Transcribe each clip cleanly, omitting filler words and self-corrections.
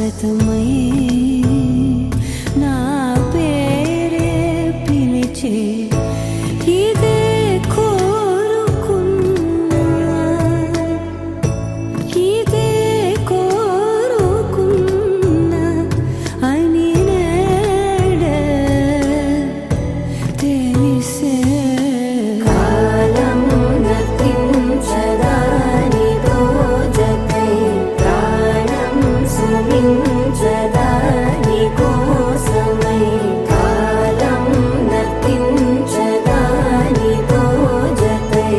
శాశ్వతమై నా పేరే పిలిచే ఇదే కోరుకున్నా ఇదే కోరుకున్నా అని నేడే తెలిసే కాలం నతించదాని దోజకై ప్రాణం సుమించదాని కోసమై కాలం నతించదాని దోజకై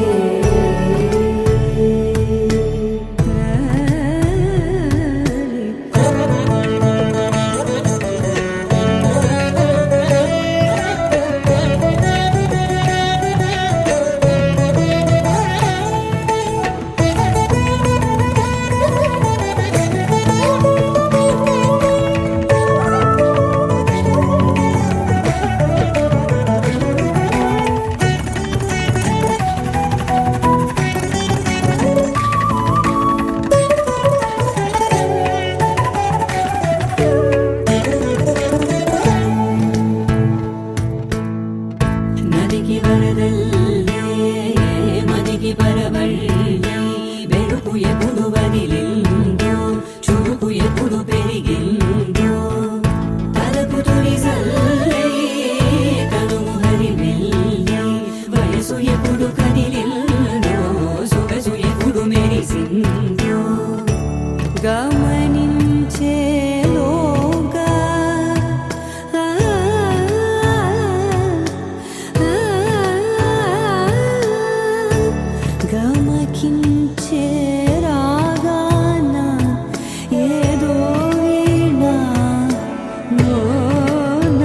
నదికి వరదల్లే మదికి పరవళ్ళే వెలుపు ఎప్పుడు వదిలిందో చూపు ఎప్పుడు పెరిగిందో తలపు తొలి సల్లే తనువు హరిమెల్లే వయసు ఎప్పుడు కదిలిందో సొగసు ఎప్పుడు మెరిసిందో గమనించేలోగా గమకించే రాగాన ఏదో వీణ మోన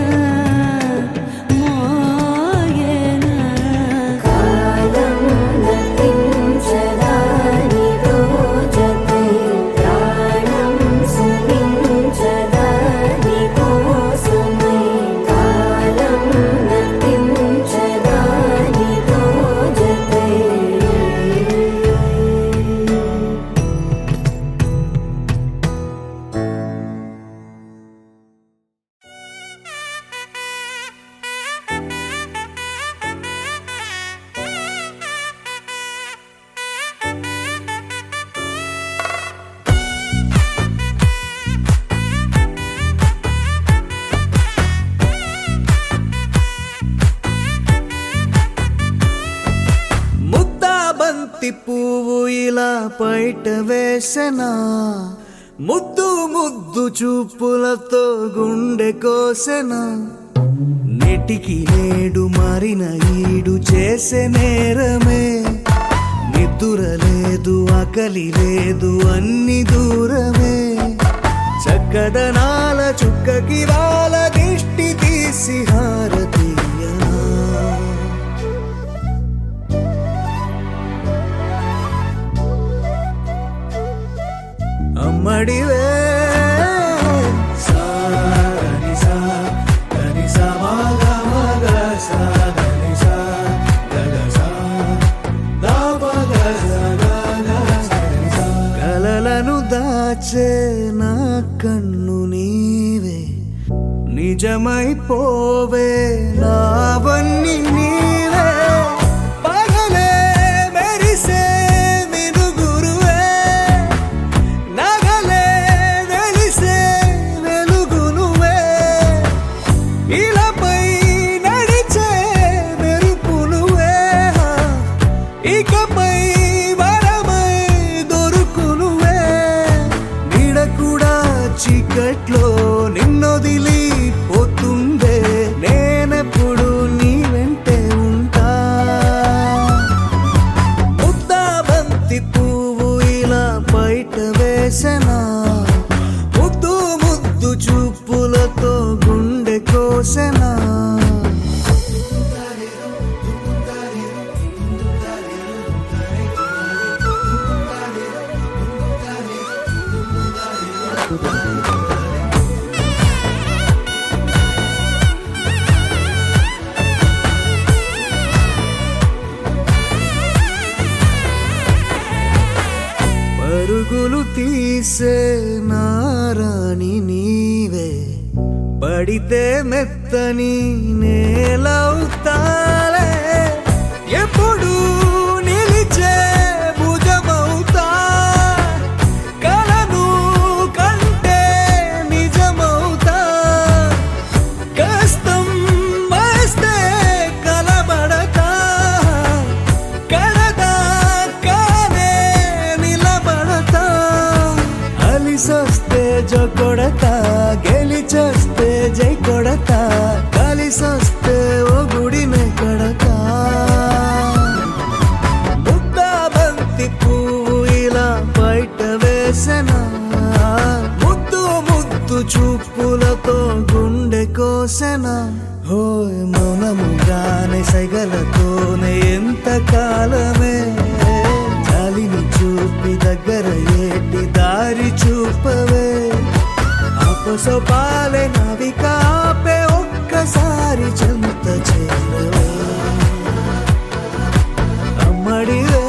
మోయన కాలం నతించదాని రోజకై ప్రాణం సుమించదాని కోసమై కాలం నతించదాని రోజకై ముద్దా బంతి పువ్వు ఇలా బయట వేసెనా ముద్దు ముద్దు చూపులతో గుండె కోసెనా నెటికి నేడు మారిన ఈడు చేసే నేరమే నిద్ర లేదు ఆకలి లేదు అన్ని దూరమే చక్కదనాల చుక్కకి వాళ్ళ దిష్టి తీసి హారతీయనా అమ్మడివే కలలను దాచే నా కన్ను నీవే నిజమైపోవే నావన్నీ నీవే పగలే మెరిసే మినుగురువే నగలే వెలిసే వెలుగు నువ్వే ఇలాపై నడిచే మెరుపు నువ్వే ఇకపై వరమై దొరుకు నువ్వే నీడ కూడా చీకట్లో నిన్నొదిలి పోతుందే నేనెప్పుడు నీ వెంటే ఉంటా ముద్దా బంతి పువ్వు ఇలా బయట వేసెనా ముద్దు ముద్దు చూపులతో గుండె కోసెనా పరుగులు తీసే నారాణి నీవే, పడితే మెత్తని నేలవుతాలే, ఎప్పుడు నిలిచే భుజమవుతా, కలను కంటే నిజమవుతా, కష్టం వస్తే కలబడతా, కడదాకానే నిలబడతా, అలిసొస్తే జో కొడతా, గెలిచొస్తే జై కొడతా, కలిసొస్తే ఓ గుడినే కడతా. ముద్దా బంతి పువ్వు ఇలా బయట వేసెనా, ముద్దు ముద్దు చూపులతో గుండె కోసెనా, హోయ్ మౌనముగానే సైగలతోనే ఎంత కాలమే, జాలిని చూపి దగ్గర ఏటి దారి చూపవే, అపసపాలే నవికాపే ఒక్కసారి చెంత చేరవే, అమ్మడివే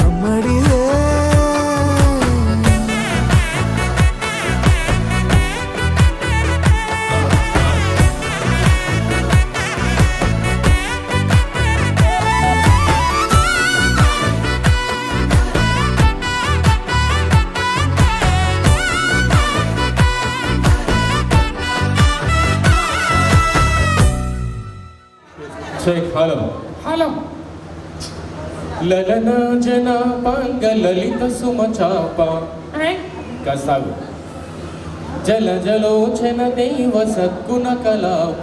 అమ్మడివే. హలో హలో లలన జన పంగ లలిత సుమ చాప కసాగు జల జలోచన దేవ సద్గుణ కలాప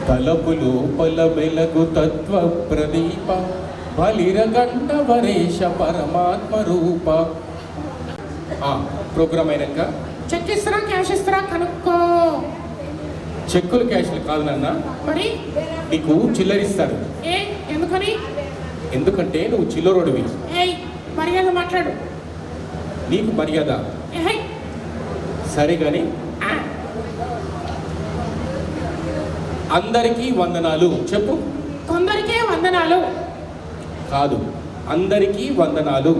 తలపులు పల వెలగు తత్వ ప్రదీప బలిరగండ వరేష పరమాత్మ రూప. ప్రోగ్రామ్ అయినాక చెక్ ఇస్తారా క్యాష్ ఇస్తారా కనుక్కో. చెక్కులు క్యాష్లు కాదు నాన్న, మరి నీకు చిల్లరిస్తాడు. ఏ ఎందుకని? ఎందుకంటే నువ్వు చిల్లరోడివి. ఏయ్ మర్యాద మాట్లాడు. నీకు మర్యాద ఏయ్ సరే కానీ ఆ, అందరికీ వందనాలు చెప్పు. కొందరికే వందనాలు. కాదు, అందరికీ వందనాలు.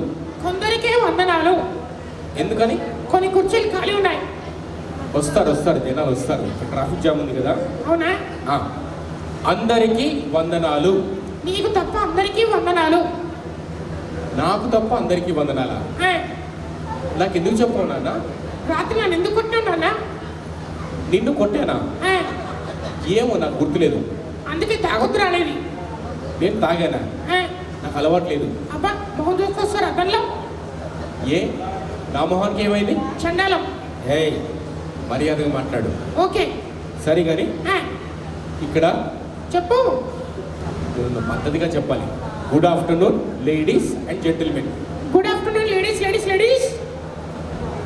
కొందరికే వందనాలు. ఎందుకని? కొన్ని కుర్చీలు ఖాళీ ఉన్నాయి. వస్తారు జనాలు వస్తారు, ఇక్కడ ట్రాఫిక్ జామ్ ఉంది కదా. అవునా? అందరికీ వందనాలు. నీకు తప్ప అందరికీ వందనాలు. నాకు తప్ప అందరికీ వందనాలా? ఆ, నాకు ఎందుకు చెప్పావు నాన్న? రాత్రి నన్ను ఎందుకు కొట్టావు? నిన్ను కొట్టానా? ఏమో నాకు గుర్తులేదు. అందుకే తాగొద్దు రాలేదు. నేను తాగానా? నాకు అలవాట్లేదు. అబ్బా మొహం చూసుకొస్తారు అద్దంలో. ఏ నా మొహానికి ఏమైంది? చండాలం. ఏయ్ మర్యాదగా మాట్లాడు. ఓకే సరే కానీ ఆ, ఇక్కడ చెప్పు. నువ్వు పద్ధతిగా చెప్పాలి. Good afternoon ladies and gentlemen. Good afternoon ladies ladies ladies.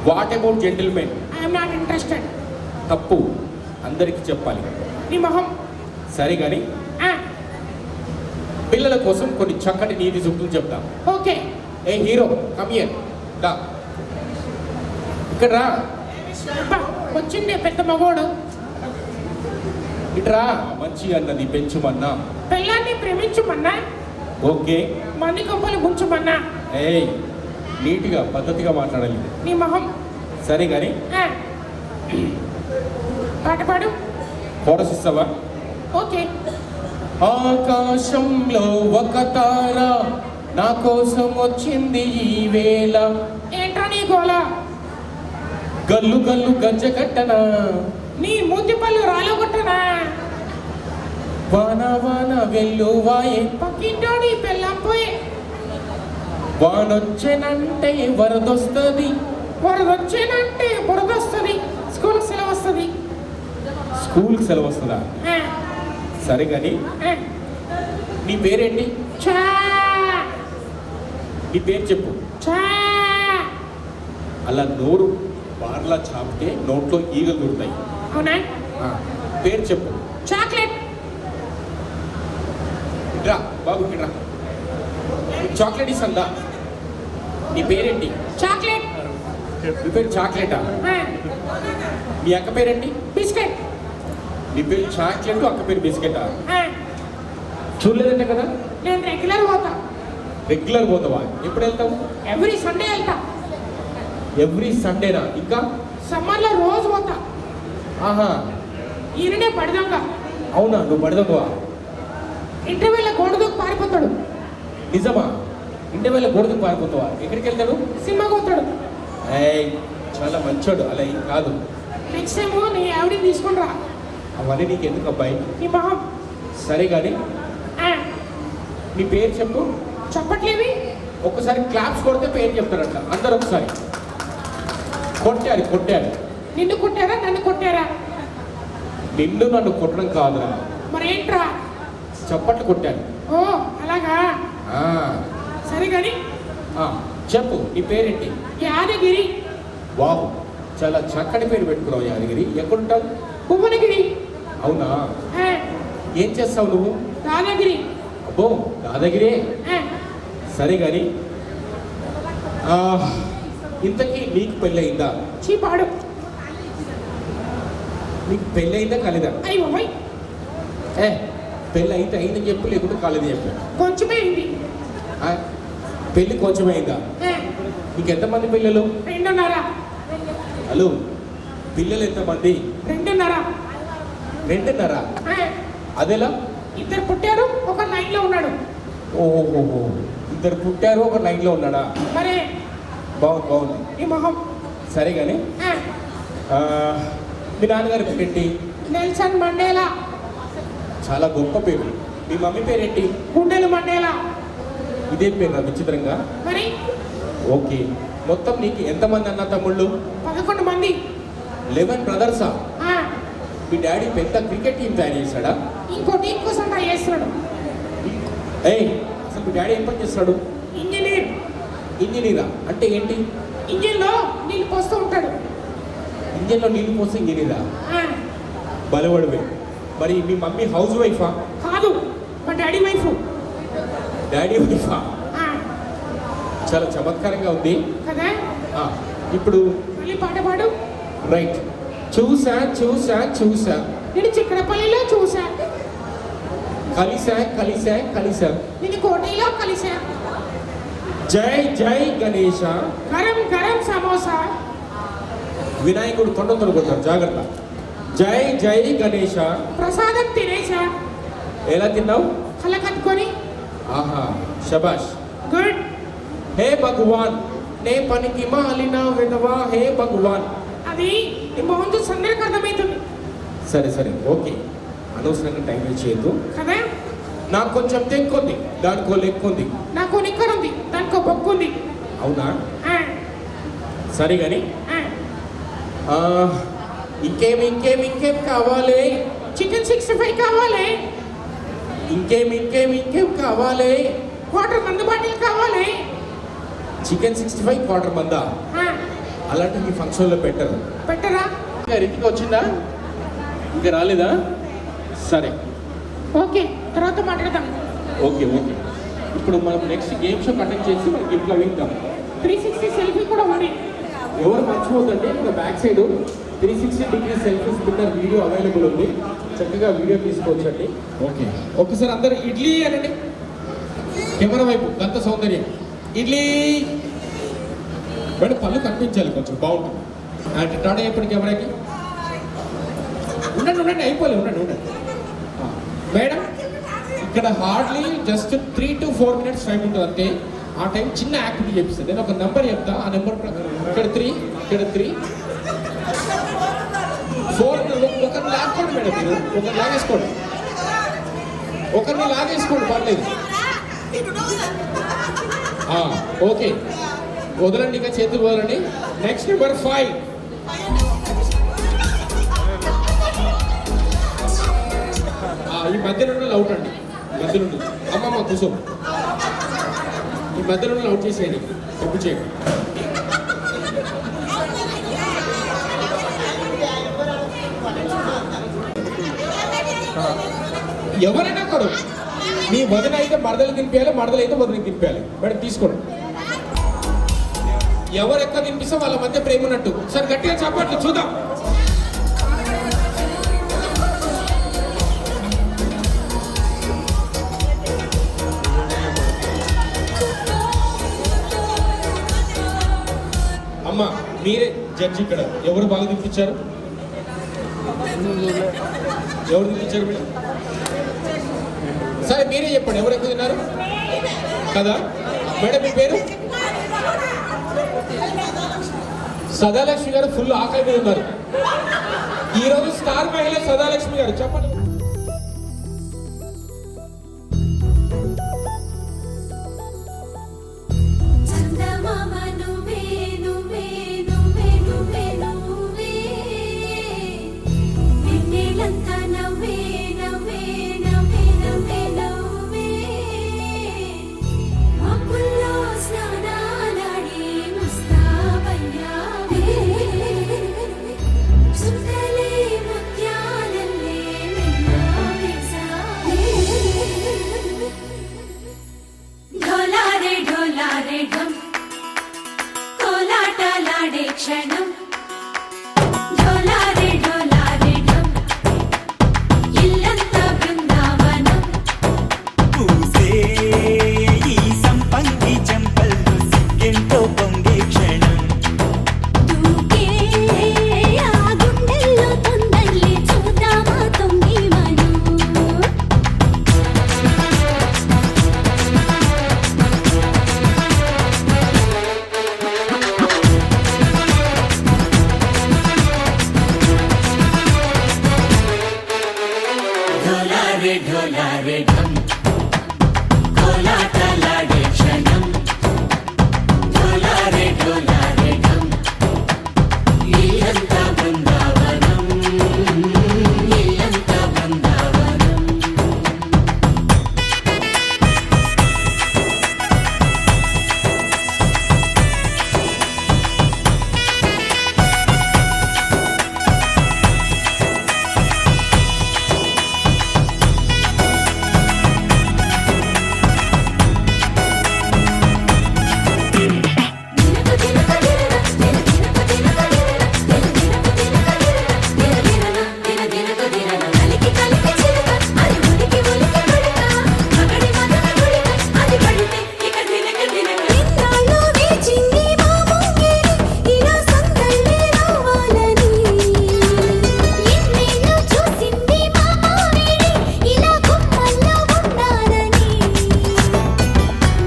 What about gentlemen? I'm not interested. తప్పు, అందరికీ చెప్పాలి. నీ మొహం. సరే కానీ ఆ, పిల్లల కోసం కొన్ని చక్కటి నీతి సూక్తులు చెప్తాం. Okay. Hey hero come here దా, ఇక్కడ రా. అబ్బా వచ్చిండే పెద్ద మగోడు. ఇట్రా. మంచి అన్నది పెంచుమన్నా. పిల్లాన్ని ప్రేమించమన్నా, ఓకే. మంది కొంపలు ముంచమన్నా. ఏయ్ నీట్గా పద్ధతిగా మాట్లాడాలి. నీ మొహం. సరే కానీ ఆ, పాట పాడు. కోరస్ ఇస్తావా? ఓకే. ఆకాశంలో ఒక తార నా కోసం వచ్చింది ఈ వేళ, ఏంట్రా నీ గోల? గల్లు గల్లు గజ్జ కట్టనా, నీ మూతి పళ్ళు రాలగొట్టనా? వాన వాన వెల్లువాయే, పక్కింటో నీ పెళ్ళం పోయి. వానొచ్చెనంటే వరదొస్తుంది, వరదొచ్చేనంటే బురదొస్తుంది. స్కూల్కి సెలవు వస్తుంది. స్కూల్కి సెలవు వస్తుందా? ఆ, సరే కానీ ఆ. నీ పేరేంటి? చా నీ పేరు చెప్పు. చా. అలా నోరు బార్లా చాపితే నోట్లో ఈగలు దొరుకుతాయి. అవునా? పేరు చెప్పు. చాక్లెట్. రా బాబు ఇక్కడ రా. చాక్లెట్ ఇస్తుందా? నీ పేరేంటి? చాక్లెట్. నీ పేరు చాక్లెటా? ఆ, మీ అక్క పేరేంటి? బిస్కెట్. నీ పేరు చాక్లెట్, అక్క పేరు బిస్కెటా? ఆ, చూడలేదంటే కదా. నేను రెగ్యులర్ పోతా. రెగ్యులర్ పోతావా? ఎప్పుడు వెళ్తావు? ఎవ్రీ సండే వెళ్తా. ఎవ్రీ సండేనా? ఇంకా సమ్మర్లో రోజు పోతా. ఆహా, ఈయననే పడదాంగా. అవునా? నువ్వు పడదవా? ఇంటర్వ్యూలో గోడదూకు పారిపోతాడు. నిజమా? ఇంటర్వ్యూలో గొడవకు పారిపోతావా? ఎక్కడికి వెళ్తాడు? సినిమాకి పోతాడు. ఏయ్, చాలా మంచోడు. అలా ఏం కాదు. నెక్స్ట్ టైం నీ ఆవిడని తీసుకుని రా. అవన్నీ నీకు ఎందుకు అబ్బాయి? నీ మొహం. సరే కానీ నీ పేరు చెప్పు. చెప్పట్లేవి. ఒక్కసారి క్లాప్స్ కొడితే పేరు చెప్తారంట అందరు. ఒకసారి కొట్టారు కొట్టారు. నిన్ను కొట్టారా నన్ను కొట్టారా? నిన్ను నన్ను కొట్టడం కాదురా, మరేంట్రా? చప్పట్లు కొట్టాను. ఓ అలాగా. ఆ, సరే కానీ ఆ, చెప్పు నీ పేరేంటి? యాదగిరి. బాబు, చాలా చక్కని పేరు పెట్టుకున్నావు యాదగిరి. ఎక్కడుంటావు? భువనగిరి. అవునా? ఆ, ఏం చేస్తావు నువ్వు? దాదాగిరి. అబ్బో, దాదాగిరే. ఆ, సరే కానీ ఇంతకీ నీకు పెళ్ళయిందా? చీపాడు. నీకు పెళ్ళయిందా కాలేదా? అయ్యో ఏ, పెళ్ళి అయితే అయిందని చెప్పు, లేకుంటే కాలేదు చెప్పు. కొంచెమే అయింది. ఆ, పెళ్ళి కొంచెం అయిందా? ఆ, నీకు ఎంతమంది పిల్లలు? 2.5. హలో, పిల్లలు ఎంతమంది? 2.5. 2.5. ఆ, అదేలా? 2 పుట్టారు, ఒక 9లో ఉన్నాడు. ఓహోహో, 2 పుట్టారు, ఒక 9లో ఉన్నాడా? మరే బాగుంది బాగుంది. నీ మొహం. సరే కానీ ఆ, మీ నాన్నగారి పేరేంటి? Nelson Mandela. చాలా గొప్ప పేరు. మీ మమ్మీ పేరేంటి? గుండెలు మండేలా. ఇదే పేరు నా విచిత్రంగా. మరి ఓకే, మొత్తం నీకు ఎంతమంది అన్న తమ్ముళ్ళు? 11 మంది. 11 బ్రదర్సా? ఆ, మీ డాడీ పెద్ద క్రికెట్ టీం తయారు చేశాడా? ఇంకో టీం కోసం ట్రై చేస్తున్నాడు. ఏయ్, అసలు మీ డాడీ ఏం పని చేస్తాడు? ఇంజనీర్. ఇంజనీరా? అంటే ఏంటి? ఇంజిన్లో నీళ్ళు పోస్తూ ఉంటాడు. ఇంజన్లో నీళ్ళు పోసి ఇంజనీరా? ఆ, బలవడవే. మరి మీ మమ్మీ హౌస్ వైఫా? కాదు, మా డాడీ వైఫ్. డాడీ వైఫా? ఆ, చాలా చమత్కారంగా ఉంది. కదా. ఆ, ఇప్పుడు మళ్ళీ పాట పాడు. రైట్. చూసా చూసా చూసా, నేను చిక్కడపల్లిలో చూసా. కలిసా కలిసా కలిసా, నేను కోటిలో కలిసా. జై జై గణేష. గరం గరం సమోసా. వినాయకుడు తొండ కొడతారు, జాగ్రత్త. జై జై గణేష. ప్రసాదం తినేసా. ఎలా తిన్నావు? కళ్ళ కట్టుకొని. ఆహా, శబాష్. గుడ్. హే భగవాన్, నే పనికి మాలిన విధవా, హే భగవాన్. అది నీ మొహం చూసి అందరికి అర్థమవుతుంది. సరే సరే, ఓకే. అనవసరంగా టైం వేస్ట్ చేయొద్దు. కదా. నాకు కొంచెం తెక్కుంది, దానికో లెక్కుంది. నాకు నిక్కర్ ఉంది, దానికి ఒక బొక్కు ఉంది. అవునా? ఆ, సరే కానీ ఆ. ఇంకేం ఇంకేం ఇంకేం కావాలి? చికెన్ 65 కావాలి. ఇంకేం ఇంకేం ఇంకేం కావాలి? వాటర్ మందు బాటిల్ కావాలి. చికెన్ 65 క్వార్టర్ మందా? ఆ, అలాంటి మీ ఫంక్షన్లో పెట్టరు. పెట్టరా? రితిక వచ్చిందా? ఇంకా రాలేదా? సరే, ఓకే, తర్వాత మాట్లాడదాం. Okay okay. ఇప్పుడు మనం నెక్స్ట్ గేమ్ షో కండక్ట్ చేసి మనం గిఫ్ట్లో వింటాం. 360 సెల్ఫీ కూడా ఉంది. ఎవరు మర్చిపోతుంటే ఇక్కడ back side 360 degree selfie spinner video available ఉంది. చక్కగా వీడియో తీసుకోవచ్చండి. ఓకే, ఒకసారి అందరూ ఇడ్లీ అనండి. కెమెరా వైపు దంత సౌందర్యం. ఇడ్లీ. మేడం పళ్ళు కనిపించాలి, కొంచెం బాగుంటుంది. అంటే టాటా చెప్పండి కెమెరాకి. ఉండండి ఉండండి, అయిపోలే, ఉండండి ఉండండి. మేడం, ఇక్కడ hardly just 3 to 4 minutes time ఉంటుంది అంతే. ఆ టైం చిన్న యాక్టివిటీ చేపిస్తుంది. నేను ఒక నెంబర్ చెప్తా, ఆ నెంబర్ ప్రకారం ఇక్కడ 3, ఇక్కడ 3, 4. ఒకరిని లాక్కోండి మేడం, మీరు ఒకరిని లాగేసుకోండి, ఒకరిని లాగేసుకోండి, పర్లేదు. ఓకే, వదలండి, ఇంకా చేతులు వదలండి. Next number 5. ఈ మధ్యలో అవుట్ అండి, మధ్యలో అమ్మమ్మ కూర్చో. ఈ మధ్యలో అవుట్ చేసేయండి, తప్పు చేయండి. ఎవరైనా కాదు, మీ వదిన అయితే మరదలు తినిపించాలి, మరదలు అయితే వదిన తినిపించాలి. మేడం తీసుకోండి. ఎవరు ఎక్కువ తినిపిస్తే వాళ్ళ మధ్య ప్రేమ ఉన్నట్టు. సార్ గట్టిగా చెప్పండి చూద్దాం. జడ్జి ఇక్కడ ఎవరు బాగా తిప్పించారు? ఎవరు తిప్పించారు మేడం? సరే మీరే చెప్పండి, ఎవరు ఎక్కువ తిన్నారు కదా? మేడం మీ పేరు? సదాలక్ష్మి గారు ఫుల్ ఆకలి మీద ఉన్నారు. ఈరోజు స్టార్ మహిళ సదాలక్ష్మి గారు, చెప్పండి. చందమామ నువ్వే నువ్వే నువ్వే నువ్వే నువ్వే వెన్నెలంతా నవ్వే నవ్వే నవ్వే నవ్వే నవ్వే మబ్బుల్లో స్నానాలాడి ముస్తాబయ్యావే చుట్టలే ముత్యాలల్లే వెన్నా వేసావే ढोलारे ढोलारे ढम कोलाटलाडे क्षणम ढोलारे ढोलारे ढम इल्लंता बृंदावनम పూసే ఈ సంపంగి చెంపల్లో సిగ్గెంతో పొంగే క్షణం దూకే ఆ గుండెల్లో తొందరలే చూద్దామా తొంగి మనం ढोलारे ढोलारे ढम కోలాటలాడే క్షణం ढोलारे ढोलारे ढम ఇల్లంతా బృందావనం ఇల్లంతా బృందావనం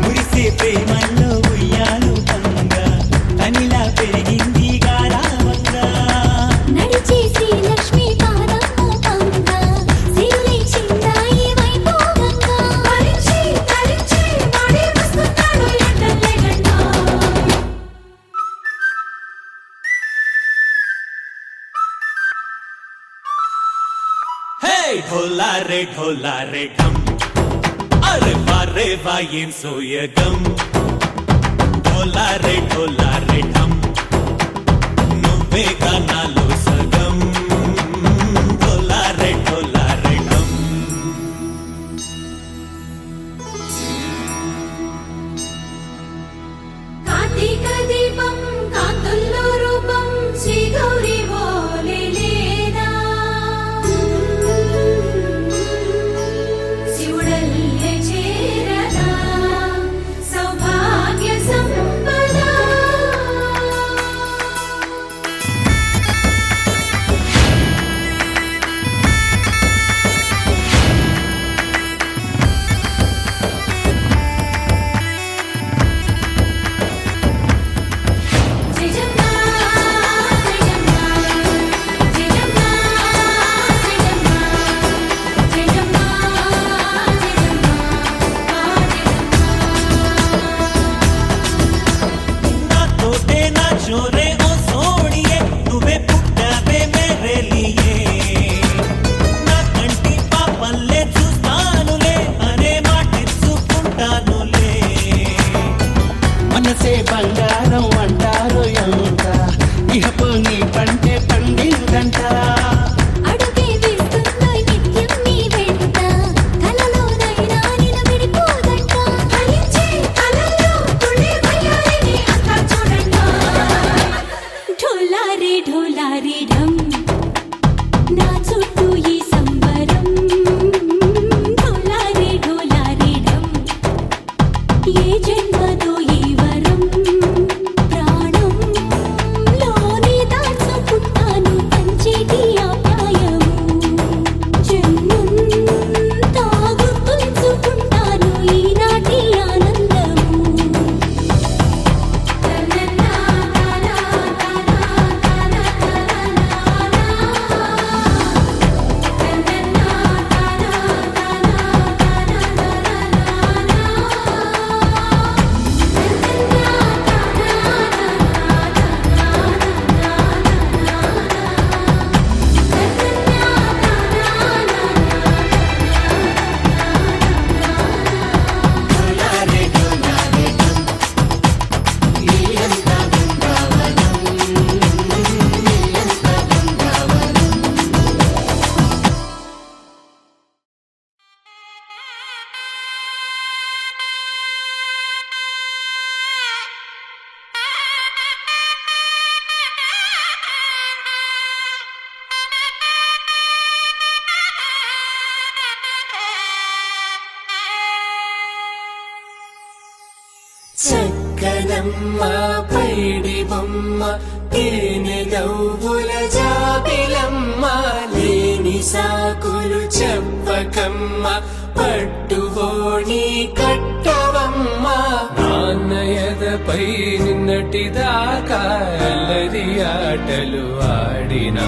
మురిసే ప్రేమల్లో ఉయ్యాలు పంగా తనిలా పెరిగింది గారావంగా నడిచే శ్రీలక్ష్మి పాదమ్మ పంగ సిరులై చిందాయి వైభోగంగా తరించి తరించి వాడే వస్తున్నాడు ఎండలే గంట హే ढोलारे ढोलारे ढम అరే వారే వాయేం సోయగం ढोलारे ढोलारे ढम నువ్వే గానాలో సగం ढोलारे ढोलारे ढम కార్తీక దీపం కాంతుల్లో రూపం శ్రీ గౌరీ ఓలే లేదా శివుడల్లే చేరదా సౌభాగ్య సంపద చక్కనమ్మ పైడి బొమ్మ తేనె నవ్వుల జాబిలమ్మ లేని సాకులు చెప్పకమ్మ పట్టువోణి కట్టవమ్మ నాన్నయదపై నిన్నటిదాకా అల్లరి ఆటలు ఆడినా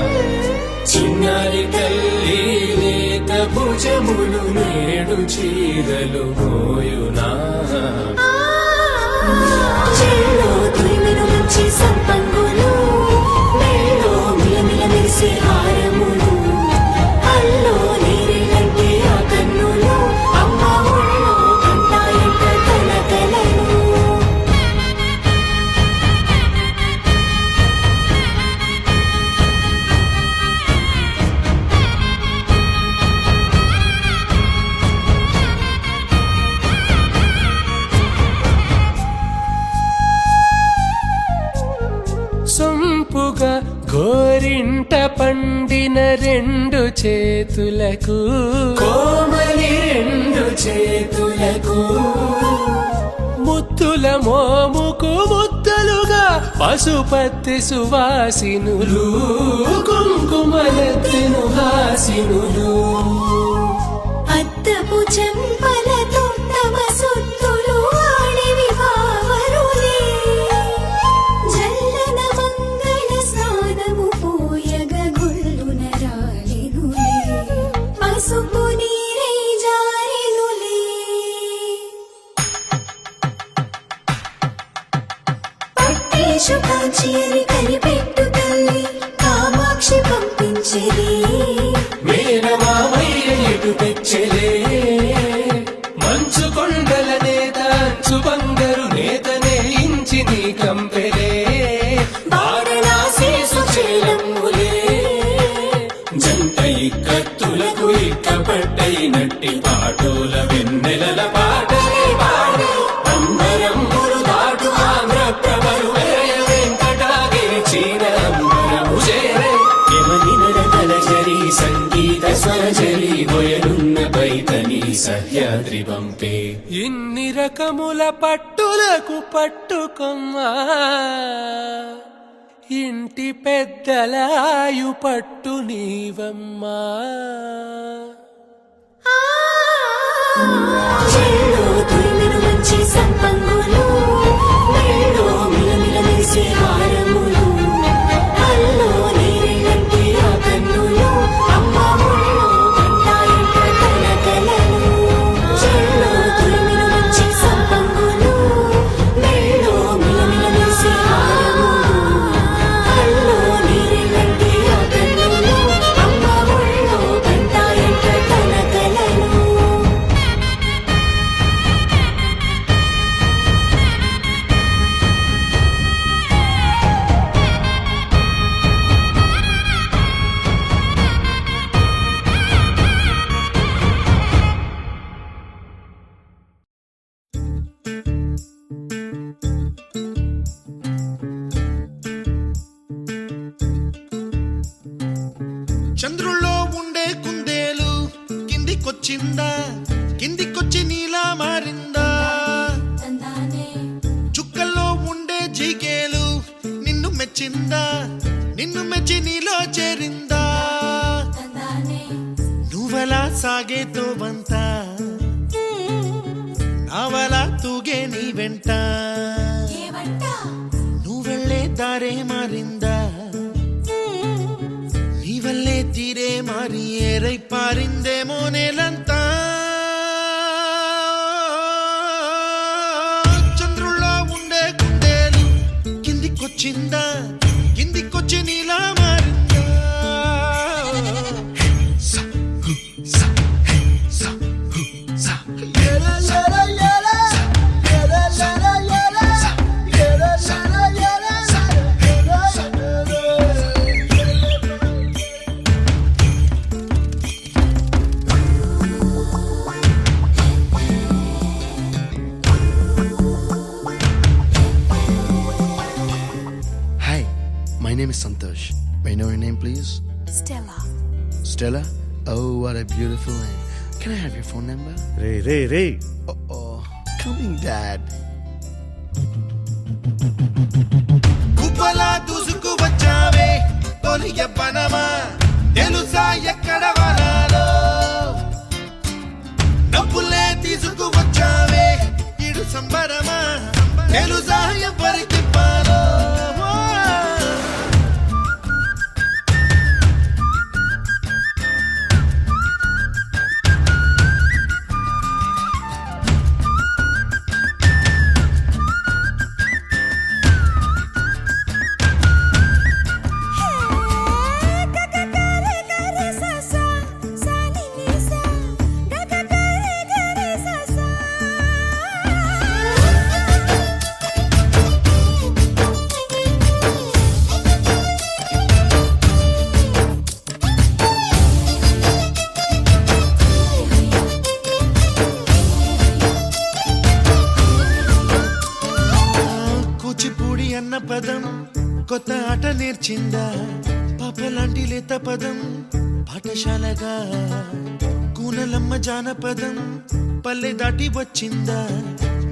చిన్నారి తల్లి లేత భుజములు నేడు చీరలు మోయునా చెల్లో తురిమెను మంచి సంపంగులు మెల్లో మిలమిల మెరిసే హారములు అల్లో నీరిలంటే ఆ కన్నులు అమ్మ ఒళ్ళో కంటాయంట కలకలను సొంపుగా గోరింట పండిన రెండు చేతులకు కోమలి రెండు చేతులకు ముత్తుల మోముకు ముద్దలుగా పశుపతి సువాసినులు కుంకుమలెత్తిను హాసినులు అద్దపు చెంపలతో తమ సుత్తులు ఆడివి బావరులే జల్లన మంగళ స్నానము పోయగ గొల్లున రాలినులే పసుపు నీరై జారినులే పట్టేషు కాంచేరి కనిపెట్టు తల్లి కామాక్షి పంపించేది మేనమామయ్య ఎటు తెచ్చలే మంచు కొండల నేత అంచు బంగారు నేతనే ఇంచి నీ కంపెలే వారణాసి సుచేలమ్ములే జంట ఇక్కత్తులకు ఇక్కపట్టయినట్టి పాటోల వెన్నెలల పాటలే పాడే అంబరమ్ములు దాటు ఆంధ్ర ప్రభలు వేయ వెంకటాగిరి చీర అంబరము చేరే యమని నడకల జరి సంగీత స్వరజరి బొయలున్న బైతని సహ్యాద్రి పంపే ఇన్ని రకముల పట్టులకు పట్టుకొమ్మా ఇంటి పెద్దలాయు పట్టు నీవమ్మా చెల్లో తురిమెను మంచి సంపంగులు మెల్లో మిలమిల మెరిసే హారములు అల్లో నీరిలంటే ఆ కన్నులు అమ్మ ఒళ్ళో కంటాయంట కలకలను చెల్లో తురిమెను మంచి సంపంగులు మెల్లో మిలమిల మెరిసే హారములు అల్లో నీరిలంటే ఆ కన్నులు అమ్మ ఒళ్ళో కంటాయంట కలకలను చంద్రుల్లో ఉండే కుందేలు కిందికొచ్చిందా కిందికొచ్చి నీలా మారిందా చుక్కల్లో ఉండే జీకేలు నిన్ను మెచ్చిందా నిన్ను మెచ్చి నీలో చేరిందా నువ్వలా సాగేతో వంత నావలా తూగే నీ వెంట నువ్వెళ్ళే దారే మారిందా నీవల్లే తీరే మారి ఏరై పారిందేమో నేలంతా చంద్రుల్లో ఉండే కుందేలు కిందికొచ్చిందా కిందికొచ్చి నీలా మారిందా స, హు, స, హే, స, హు, స. ఎల, ఎల, ఎల. ఎల, ఎల, ఎల. ఎల, ఎల, ఎల. Hi, my name is Santosh. May I know your name, please? Stella. Stella? Oh, what a beautiful name. Can I have your phone number? Ray ray ray Oh, coming, Dad. Uppala దూసుకు వచ్చావే తొలి ఎవ్వనమా తెలుసా ఎక్కడ వనాలో డబ్బులే తీసుకు వచ్చావే ఇడు సంబరమా తెలుసా ఎవరికి పాలో కూచిపూడి అన్న పదం కొత్త ఆట నేర్చిందా పాపలాంటి లేత పదం పాఠశాలగా కూనలమ్మ జానపదం పల్లె దాటి వచ్చిందా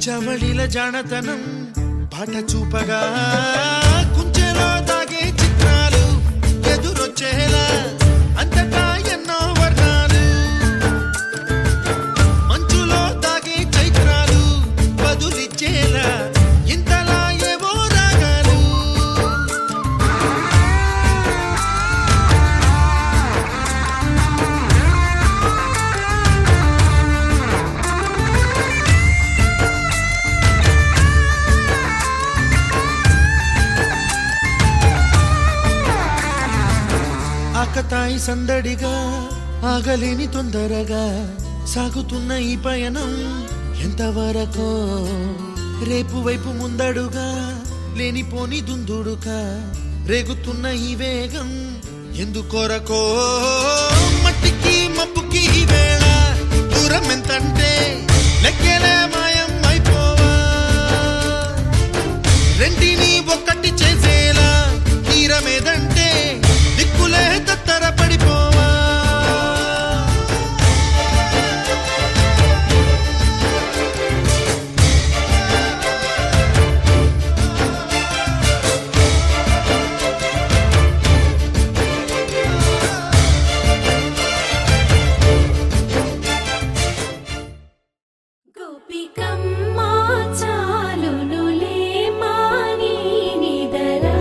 చవళిల జానతనం పాట చూపగా కుంచెలో దాగే చిత్రాలు ఎదురొచ్చేలా అంతటా ఎన్నో వర్ణాలు మంచులో దాగే చైత్రాలు బదులిచ్చేలా ఇంతలా ఏవో రాగాలు ఆకతాయి సందడిగా ఆగలేని తొందరగా సాగుతున్న ఈ పయనం ఎంతవరకో రేపు వైపు ముందడుగా లేనిపోని దుందుడుగా రేగుతున్న ఈ వేగం ఎందుకొరకో మట్టికి మబ్బుకి ఈ వేళ దూరం ఎంతంటే లెక్కలే మాయం అయిపోవా రెంటిని ఒక్కటి చేసేలా తీరమేదంటే దిక్కులే తత్తర పడిపోవా గోపికమ్మ చాలునులే మాని నిదరా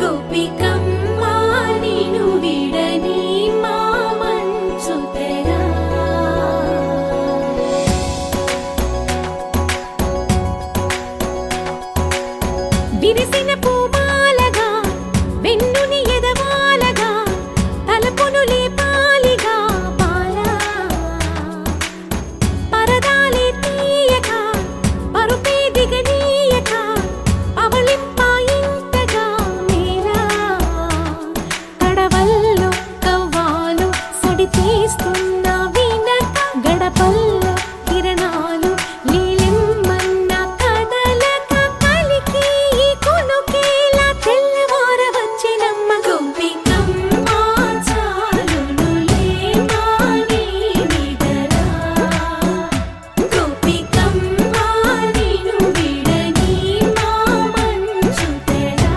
గోపికమ్మ నిను విడని మా మంచు తెరా విరిసిన పూమాలగా వెన్నుని ఎదవాలగా తలపును లేపాలిగా బాలా పరదాలే తీయక పరుపే దిగనీయక పవళింపాయింతగా మేరా కడవల్లో కవ్వాలు సడి చేస్తున్న వీణక గడపల్లో కిరణాలు లీలిమ్మన్న కదలక కలికి ఈ కొనుకేలా తెల్లవార వచ్చినమ్మ గోపికమ్మ చాలునులే మాని నిదరా గోపికమ్మ నిను విడని మా మంచు తెరా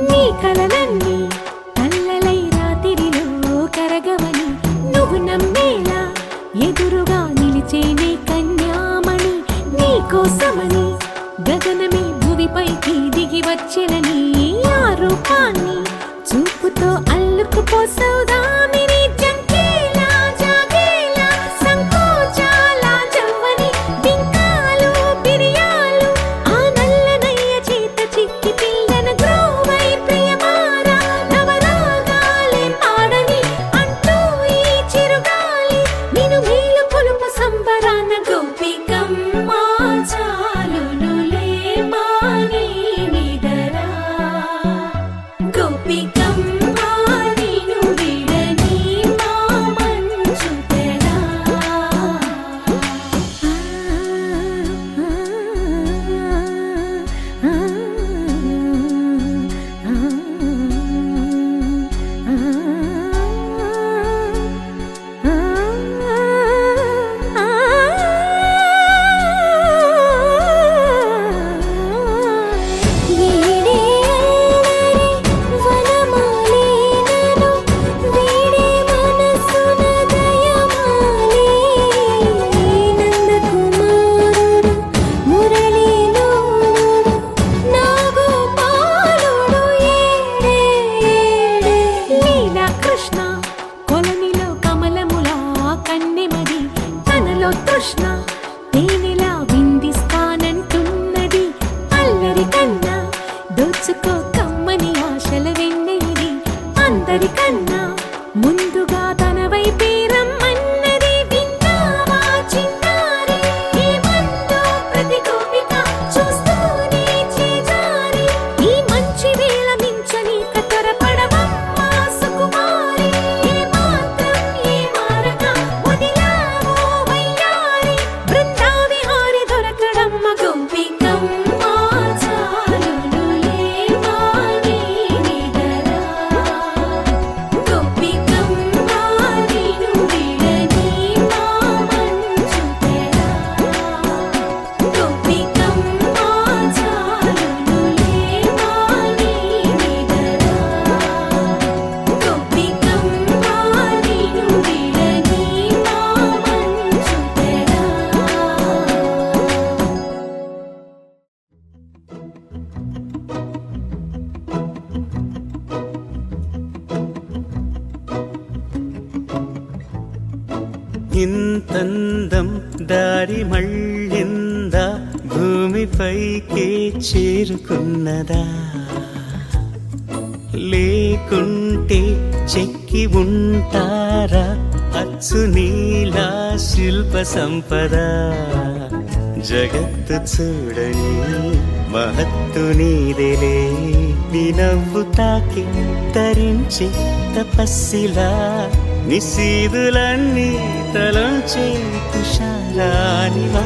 నీ కలలన్నీ కల్లలై రాత్రిలో కరగవని నువ్వు నమ్మేలా ఎదురుగా నిలిచేనే కన్యామణి నీ కోసమని గగనమే భువిపైకి దిగి వచ్చెనని ఆ రూపాన్ని చూపుతో అల్లుకుపోసౌదామిని జంకేలా జాగేలా సంకోచాల జవ్వని బింకాలు బిరియాలు ఆ నల్లనయ్య చేత చిక్కి పిల్లన గ్రోవై ప్రియమారా నవరాగాలే పాడని అంటూ ఈ చిరుగాలి నిను మేలు కొలుపు సంబరాన గోపికమ్మ చాలునులే నాలో తృష్ణ తేనెలా విందిస్తానంటున్నది అల్లరి కన్నా దోచుకో కమ్మని ఆశల వెన్నెయిది అందరికన్నా ముందుగా తన వైపే రమ్మన్నది విన్నావా చిన్నారి ఏమందో ప్రతి గోపిక చూస్తూనే చేజారి ఈ మంచి వేళ మించని కతరపడవమ్మా సుకుమారి ఏ మాత్రం ఏ మారక వదిలావో వయ్యారి బృందావిహారి దొరకడమ్మ గోపికమ్మ చాలునులే వాణి నిదరా గోపికమ్మ నిను విడని మా మంచు తెరా గోపికమ్మ చాలునులే వాణి నిదరా గోపికమ్మ నిను విడని మా మంచు తెరా ఇంతందం దారి మళ్ళిందా భూమిపైకే చేరుకున్నదా లేకుంటే చెక్కి ఉంటారా అచ్చు నీలా శిల్ప సంపద జగత్తు చూడని మహత్తు నీదేలే నీ నవ్వు తాకి తరించి తపస్సిలా నిశీదులన్నీ తలంచే తుషారానివా